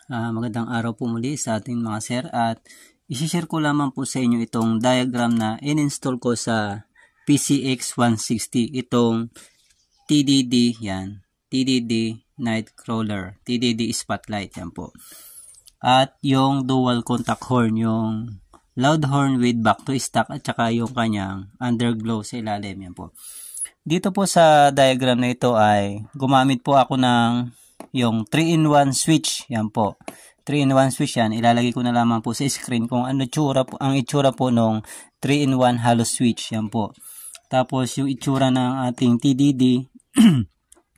Magandang araw po muli sa ating mga sir at isi-share ko lamang po sa inyo itong diagram na in-install ko sa PCX 160, itong TDD, yan, TDD Nightcrawler, TDD Spotlight, yan po. At yung dual contact horn, yung loud horn with back to stock at saka yung kanyang underglow sa ilalim, yan po. Dito po sa diagram na ito ay gumamit po ako ng yung 3-in-1 switch, yan po. 3-in-1 switch yan, ilalagay ko na lamang po sa screen kung ano ang itsura po nung 3-in-1 hollow switch, yan po. Tapos yung itsura ng ating TDD,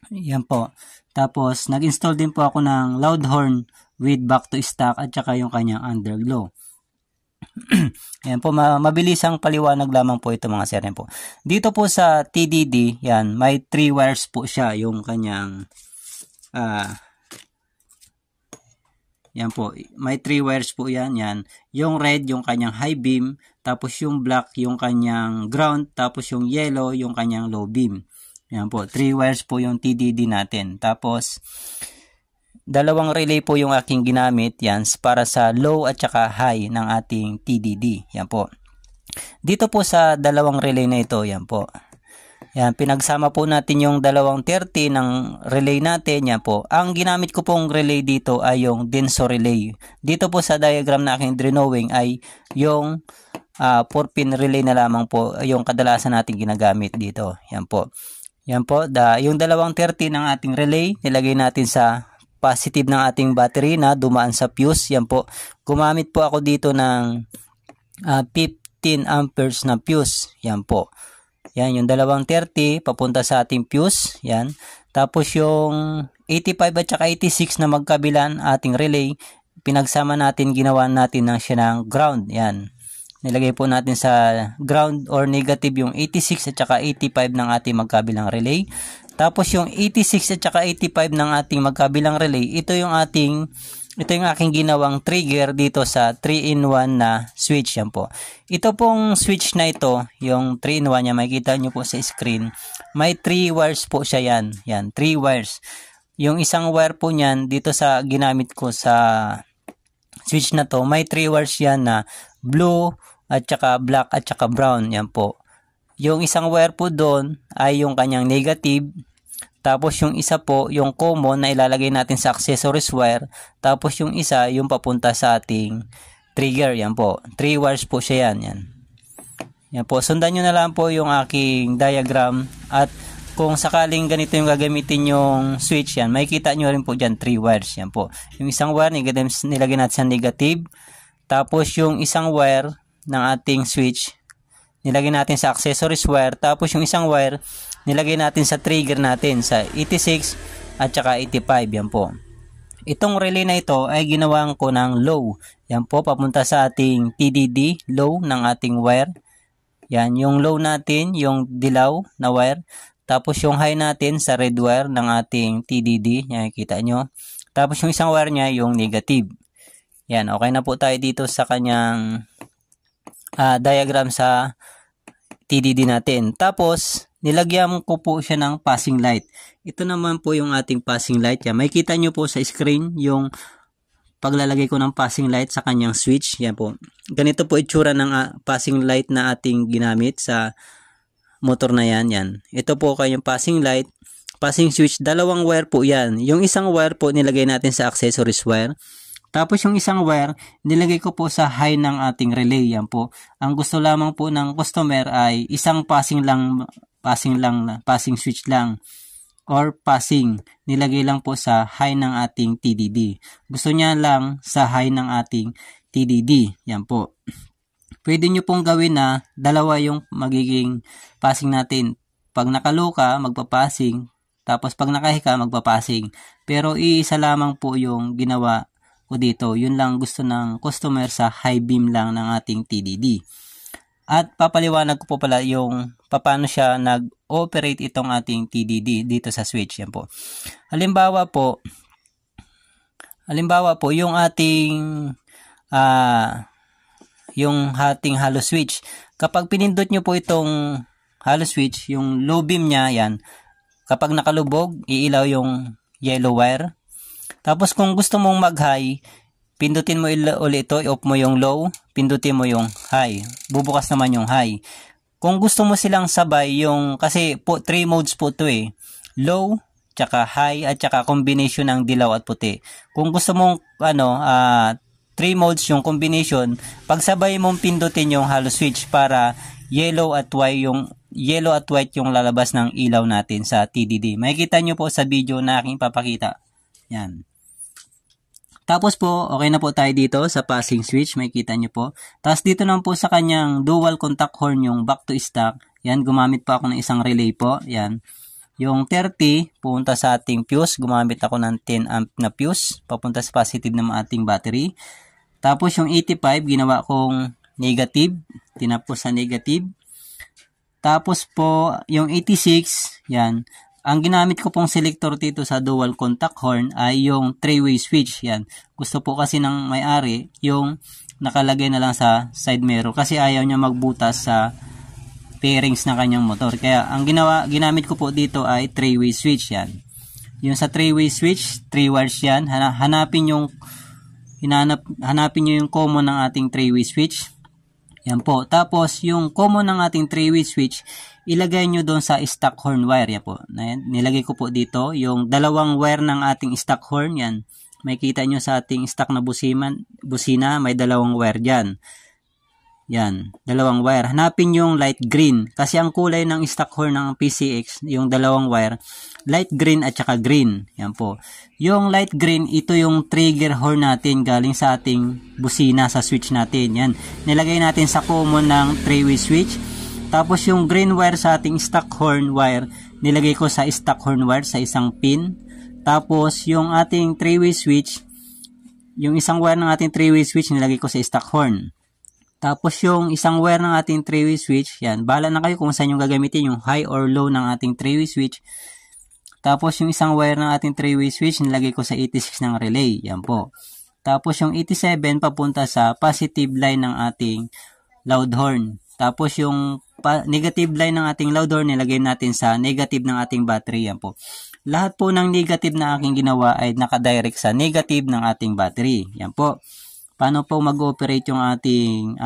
yan po. Tapos nag-install din po ako ng loud horn with back to stock at saka yung kanyang underglow. Yan po, mabilisang paliwanag lamang po ito mga sir. Yan po. Dito po sa TDD, yan, may 3 wires po siya, yung kanyang yan po, may 3 wires po yan. Yung red, yung kanyang high beam, tapos yung black, yung kanyang ground, tapos yung yellow, yung kanyang low beam. Yan po, 3 wires po yung TDD natin. Tapos, dalawang relay po yung aking ginamit, yan, para sa low at saka high ng ating TDD. Yan po. Dito po sa dalawang relay na ito, yan po. Yan, pinagsama po natin yung 230 ng relay natin. Yan po. Ang ginamit ko pong relay dito ay yung Denso relay. Dito po sa diagram na aking drawing ay yung 4-pin relay na lamang po yung kadalasan natin ginagamit dito. Yan po. Yan po. Yung 230 ng ating relay, nilagay natin sa positive ng ating battery na dumaan sa fuse. Yan po. Gumamit po ako dito ng 15 amperes na fuse. Yan po. Yan, yung 230 papunta sa ating fuse. Yan. Tapos yung 85 at saka 86 na magkabilan ating relay, pinagsama natin, ginawa natin siya ng ground. Yan. Nilagay po natin sa ground or negative yung 86 at saka 85 ng ating magkabilang relay. Tapos yung 86 at saka 85 ng ating magkabilang relay, ito yung aking ginawang trigger dito sa 3-in-1 na switch. Yan po. Ito pong switch na ito, yung 3-in-1 niya, makikita nyo po sa screen. May 3 wires po siya yan. Yan, 3 wires. Yung isang wire po niyan, dito sa ginamit ko sa switch na to, may 3 wires yan na blue at saka black at saka brown. Yan po. Yung isang wire po doon ay yung kanyang negative. Tapos yung isa po, yung common na ilalagay natin sa accessories wire. Tapos yung isa, yung papunta sa ating trigger. Yan po. 3 wires po siya yan. Yan po. Sundan nyo na lang po yung aking diagram. At kung sakaling ganito yung gagamitin yung switch yan, makikita nyo rin po dyan 3 wires. Yan po. Yung isang wire, nilagay natin sa negative. Tapos yung isang wire ng ating switch, nilagay natin sa accessories wire. Tapos yung isang wire, nilagay natin sa trigger natin sa 86 at saka 85. Yan po. Itong relay na ito ay ginawan ko ng low. Yan po, papunta sa ating TDD, low ng ating wire. Yan, yung low natin, yung dilaw na wire. Tapos yung high natin sa red wire ng ating TDD. Yan, kita nyo. Tapos yung isang wire niya, yung negative. Yan, okay na po tayo dito sa kanyang diagram sa TDD natin. Tapos, nilagyan ko po siya ng passing light. Ito naman po yung ating passing light. Yan. Makikita nyo po sa screen yung paglalagay ko ng passing light sa kanyang switch. Yan po. Ganito po itsura ng passing light na ating ginamit sa motor na yan. Yan. Ito po kayong passing light. Passing switch. 2 wire po yan. Yung isang wire po nilagay natin sa accessories wire. Tapos yung isang wire, nilagay ko po sa high ng ating relay. Yan po. Ang gusto lamang po ng customer ay isang passing switch lang or passing. Nilagay lang po sa high ng ating TDD. Gusto niya lang sa high ng ating TDD. Yan po. Pwede nyo pong gawin na dalawa yung magiging passing natin. Pag nakalow ka, magpapassing. Tapos pag nakahika, magpapassing. Pero iisa lamang po yung ginawa ko dito. Yun lang gusto ng customer sa high beam lang ng ating TDD. At papaliwanag ko po pala yung paano siya nag-operate itong ating TDD dito sa switch. Yan po. Halimbawa po yung ating hollow switch. Kapag pinindot nyo po itong hollow switch, yung low beam niya, yan, kapag nakalubog, iilaw yung yellow wire. Tapos kung gusto mong mag-high, pindutin mo ulit ito, i-off mo yung low, pindutin mo yung high. Bubukas naman yung high. Kung gusto mo silang sabay, kasi po 3 modes po ito eh. Low, tsaka high, at tsaka combination ng dilaw at puti. Kung gusto mong 3 modes yung combination, pagsabay mong pindutin yung halo switch para yellow at white yung lalabas ng ilaw natin sa TDD. Makikita nyo po sa video na aking papakita. Yan. Tapos po, okay na po tayo dito sa passing switch. Makikita nyo po. Tapos dito naman po sa kanyang dual contact horn yung back to stock. Yan, gumamit po ako ng isang relay po. Yan. Yung 30, pupunta sa ating fuse. Gumamit ako ng 10 amp na fuse. Papunta sa positive ng ating battery. Tapos yung 85, ginawa kong negative. Tinap ko sa negative. Tapos po, yung 86, yan. Ang ginamit ko pong selector dito sa dual contact horn ay yung 3-way switch. Yan. Gusto po kasi ng may-ari yung nakalagay na lang sa side mirror kasi ayaw niya magbutas sa pairings na kanyang motor. Kaya ang ginamit ko po dito ay 3-way switch yan. Yung sa 3-way switch, 3 wires yan. Hanapin nyo yung common ng ating 3-way switch. Yan po. Tapos yung common ng ating 3-way switch, ilagay nyo doon sa stock horn wire. Yan po. Nilagay ko po dito yung dalawang wire ng ating stock horn. Yan. Makikita nyo sa ating stock na busina, may dalawang wire dyan. Yan, dalawang wire. Hanapin yung light green. Kasi ang kulay ng stock horn ng PCX, yung dalawang wire, light green at saka green. Yan po. Yung light green, ito yung trigger horn natin galing sa ating busina sa switch natin. Yan. Nilagay natin sa common ng 3-way switch. Tapos yung green wire sa ating stock horn wire, nilagay ko sa stock horn wire sa isang pin. Tapos yung ating 3-way switch, yung isang wire ng ating 3-way switch, nilagay ko sa stock horn. Tapos yung isang wire ng ating 3-way switch, yan, bahala na kayo kung saan yung gagamitin, yung high or low ng ating 3-way switch. Tapos yung isang wire ng ating 3-way switch, nilagay ko sa 86 ng relay, yan po. Tapos yung 87 papunta sa positive line ng ating loud horn. Tapos yung negative line ng ating loud horn, nilagay natin sa negative ng ating battery, yan po. Lahat po ng negative na aking ginawa ay nakadirect sa negative ng ating battery, yan po. Paano po mag-operate yung ating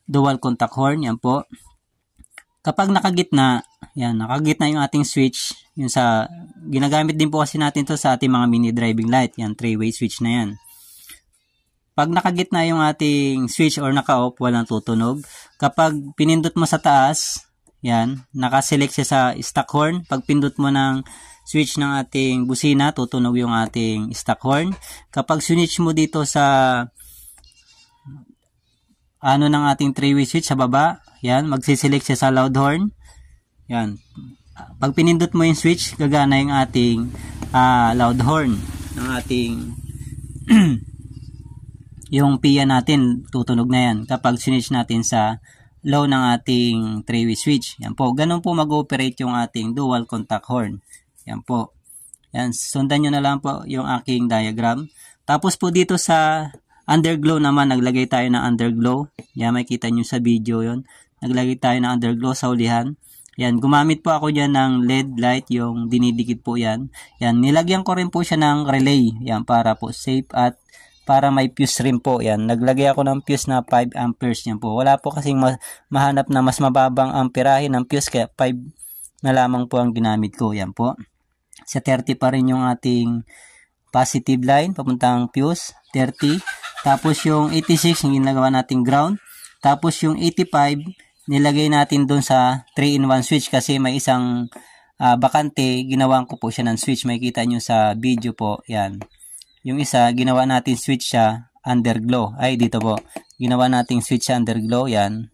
dual contact horn? Yan po. Kapag nakagitna, yan, nakagitna yung ating switch, yung ginagamit din po kasi natin to sa ating mga mini driving light, yan, 3-way switch na yan. Pag nakagitna yung ating switch or naka-off, walang tutunog. Kapag pinindot mo sa taas, yan, nakaselect siya sa stock horn. Pag pindot mo ng switch ng ating busina, tutunog yung ating stock horn. Kapag switch mo dito sa ng ating 3-way switch sa baba, yan, magsiselect siya sa loud horn. Yan. Pag pinindot mo yung switch, gagana yung ating loud horn ng ating yung PIA natin, tutunog na yan kapag switch natin sa low ng ating 3-way switch. Yan po. Ganun po mag-operate yung ating dual contact horn. Yan po. Yan, sundan nyo na lang po yung aking diagram. Tapos po dito sa underglow naman, naglagay tayo ng underglow. Yan, makikita nyo sa video yon. Naglagay tayo ng underglow sa ulihan. Yan, gumamit po ako dyan ng LED light, yung dinidikit po yan. Yan, nilagyan ko rin po siya ng relay. Yan, para po safe at para may fuse rin po. Yan, naglagay ako ng fuse na 5 amperes. Yan po. Wala po kasing mahanap na mas mababang amperahe ng fuse, kaya 5 na lamang po ang ginamit ko. Yan po. Sa 30 pa rin yung ating positive line, papuntang fuse, 30. Tapos yung 86, yung ginagawa nating ground. Tapos yung 85, nilagay natin doon sa 3-in-1 switch kasi may isang bakante, ginawan ko po siya ng switch. Makikita nyo sa video po, yan. Yung isa, ginawa natin switch siya underglow. Ay, dito po. Ginawa nating switch siya underglow, yan.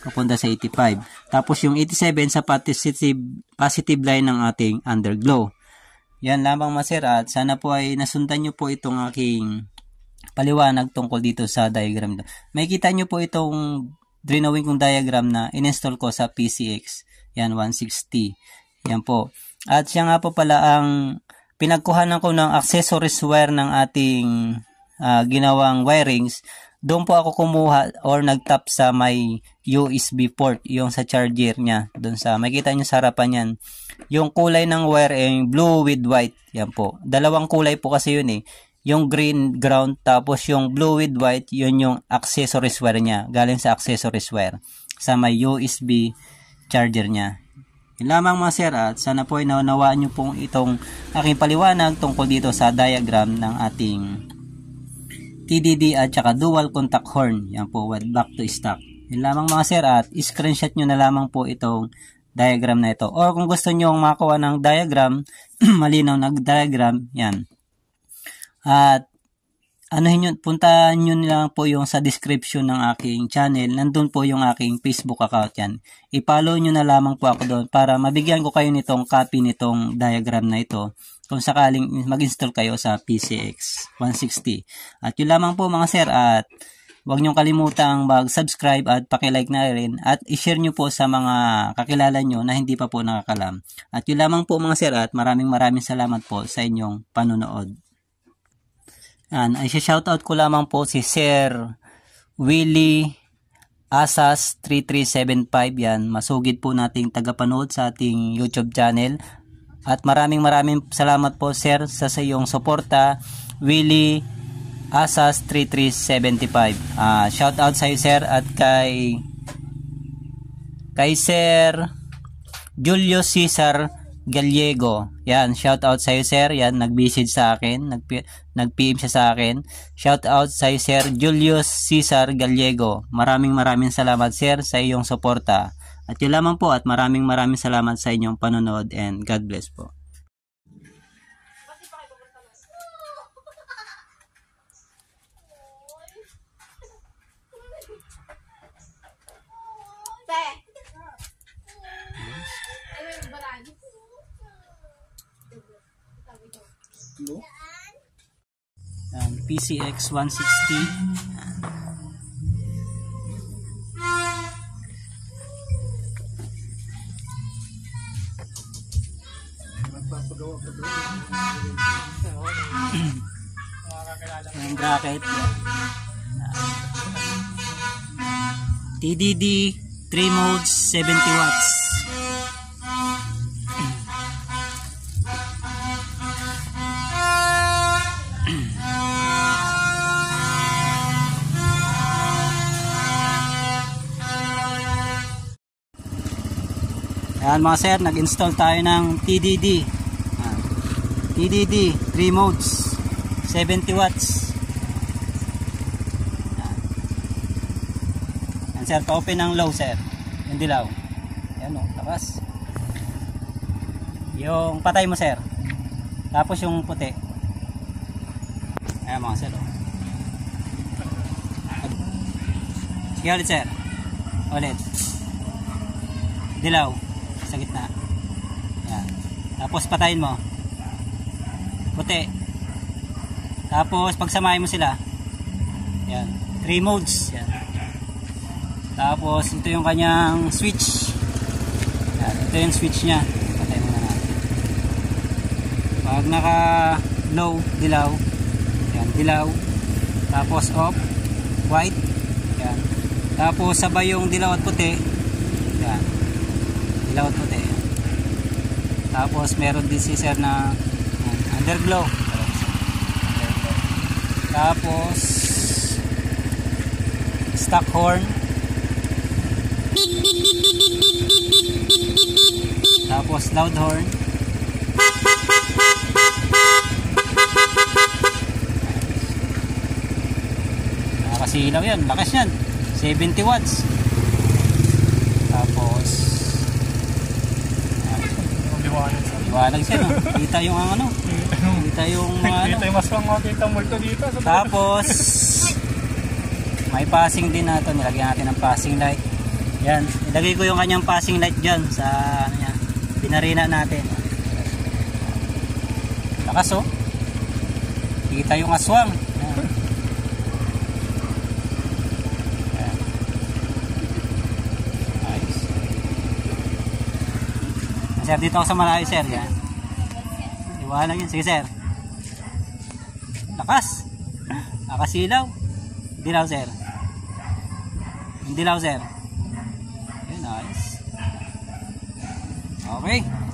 Papunta sa 85. Tapos yung 87 sa positive line ng ating underglow. Yan lamang masir at sana po ay nasundan nyo po itong aking paliwanag tungkol dito sa diagram. Makikita nyo po itong drawing kong diagram na in-install ko sa PCX. Yan, 160. Yan po. At siya nga po pala ang pinagkuhanan ko ng accessories wire ng ating ginawang wirings doon po ako kumuha or nagtap sa may USB port, yung sa charger niya. Doon sa, makikita nyo sa harapan yan. Yung kulay ng wire ay blue with white. Yan po. Dalawang kulay po kasi yun eh. Yung green ground, tapos yung blue with white, yun yung accessories wire niya. Galing sa accessories wire. Sa may USB charger niya. Yun lamang mga sir, at sana po ay naunawaan nyo pong itong aking paliwanag tungkol dito sa diagram ng ating TDD at saka dual contact horn. Yan po, back to stock. Yun lamang mga sir, at screenshot nyo na lamang po itong diagram na ito. Or kung gusto nyo makakuha ng diagram, malinaw na diagram, yan. At puntahan nyo lang po yung sa description ng aking channel. Nandun po yung aking Facebook account yan. I-follow nyo na lamang po ako doon para mabigyan ko kayo nitong copy nitong diagram na ito kung sakaling mag-install kayo sa PCX 160. At yun lamang po mga sir, at huwag nyo kalimutang mag-subscribe at pakilike na rin at i-share nyo po sa mga kakilala nyo na hindi pa po nakakalam. At yun lamang po mga sir, at maraming salamat po sa inyong panonood. And ay shoutout ko lamang po si Sir Willie Asas 3375, yan. Masugid po nating tagapanood sa ating YouTube channel. At maraming salamat po sir sa iyong suporta, Willie Asas 3375. Shoutout sa iyo sir, at kay Sir Julius Cesar Gallego. Yan, shout out sa iyo sir. Yan, nag-message sa akin, nag-PM siya sa akin. Shout out sa iyo sir Julius Cesar Gallego. Maraming salamat sir sa iyong suporta. At yun lamang po, at maraming salamat sa inyong panonood, and God bless po. PCX 160. Yung bracket. TDD 3 modes 70 watts. Ayan mga sir, nag-install tayo ng TDD. TDD 3 modes 70 watts. Ayan sir, pa-open ng low sir, yung dilaw. Ayan o, lakas. Yung patay mo sir, tapos yung puti. Ayan mga sir o. Sige ulit sir, ulit. Dilaw sa gitna. Yan. Tapos patayin mo. Puti. Tapos pagsamahin mo sila. Yan. 3 modes. Yan. Tapos ito yung kanyang switch. Yan. Ito yung switch niya. Patayin mo na natin. Pag naka low, dilaw. Yan. Dilaw. Tapos off, white. Yan. Tapos sabay yung dilaw at puti. Yan. Dilaw at puti. Tapos meron din si sir na underglow. Tapos stock horn. Tapos loud horn. Nakakasilaw yan. Lakas yan. 70 watts. Tapos liwanag siya, no? Kita yung ano, kita yung mga ano. Kita yung mas makita mo ito dito. Tapos may passing din na ito. Nilagyan natin ng passing light. Yan, ilagay ko yung kanyang passing light dyan sa ano yan, pinarina natin. Lakas oh. Kita yung aswang. Sir, dito ako sa malayo sir. Yan. Iwanan yun. Sige sir. Lakas. Nakasilaw. Dilaw, sir. Dilaw, sir. Okay, nice. Okay.